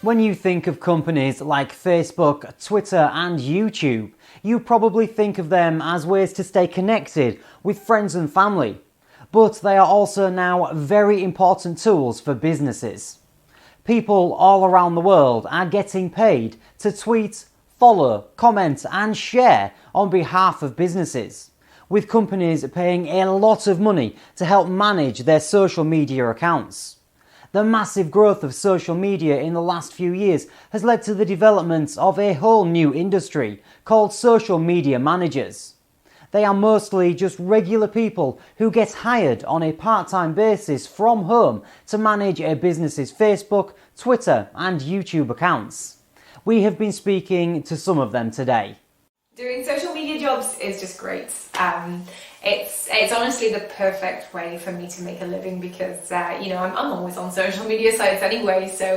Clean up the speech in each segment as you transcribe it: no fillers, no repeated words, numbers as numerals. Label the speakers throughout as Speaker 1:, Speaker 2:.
Speaker 1: When you think of companies like Facebook, Twitter and YouTube, you probably think of them as ways to stay connected with friends and family. But they are also now very important tools for businesses. People all around the world are getting paid to tweet, follow, comment and share on behalf of businesses, with companies paying a lot of money to help manage their social media accounts. The massive growth of social media in the last few years has led to the development of a whole new industry called social media managers. They are mostly just regular people who get hired on a part-time basis from home to manage a business's Facebook, Twitter and YouTube accounts. We have been speaking to some of them today.
Speaker 2: Doing social media jobs is just great. It's honestly the perfect way for me to make a living because I'm always on social media sites anyway, so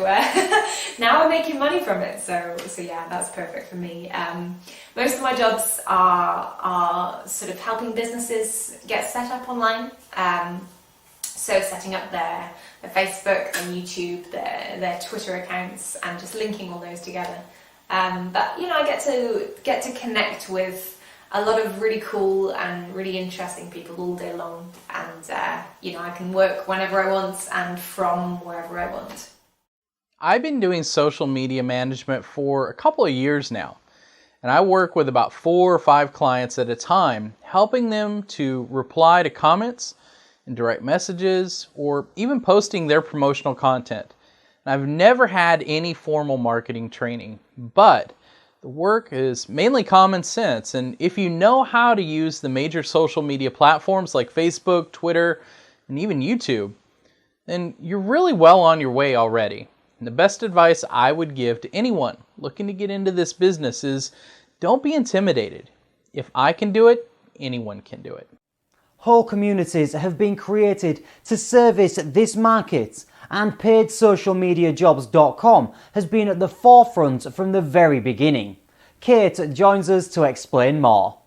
Speaker 2: now I'm making money from it. So yeah, that's perfect for me. Most of my jobs are sort of helping businesses get set up online. So setting up their Facebook, their YouTube, their Twitter accounts, and just linking all those together. But I get to connect with a lot of really cool and really interesting people all day long, and I can work whenever I want and from wherever I want.
Speaker 3: I've been doing social media management for a couple of years now, and I work with about 4 or 5 clients at a time, helping them to reply to comments and direct messages or even posting their promotional content. I've never had any formal marketing training, but the work is mainly common sense, and if you know how to use the major social media platforms like Facebook, Twitter, and even YouTube, then you're really well on your way already. And the best advice I would give to anyone looking to get into this business is don't be intimidated. If I can do it, anyone can do it.
Speaker 1: Whole communities have been created to service this market, and PaidSocialMediaJobs.com has been at the forefront from the very beginning. Kate joins us to explain more.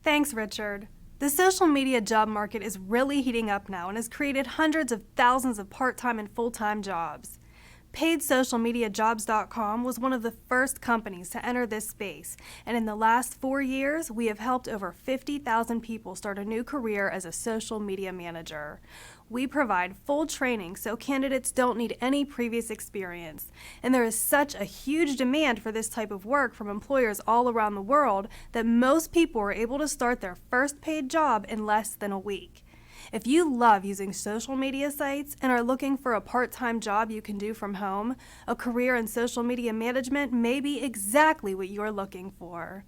Speaker 4: Thanks, Richard. The social media job market is really heating up now and has created hundreds of thousands of part-time and full-time jobs. PaidSocialMediaJobs.com was one of the first companies to enter this space, and in the last 4 years, we have helped over 50,000 people start a new career as a social media manager. We provide full training so candidates don't need any previous experience, and there is such a huge demand for this type of work from employers all around the world that most people are able to start their first paid job in less than a week. If you love using social media sites and are looking for a part-time job you can do from home, a career in social media management may be exactly what you're looking for.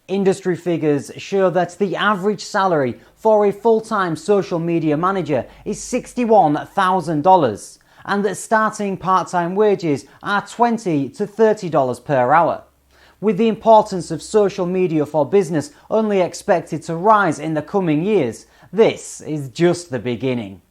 Speaker 1: Industry figures show that the average salary for a full-time social media manager is $61,000 and that starting part-time wages are $20 to $30 per hour. With the importance of social media for business only expected to rise in the coming years, this is just the beginning.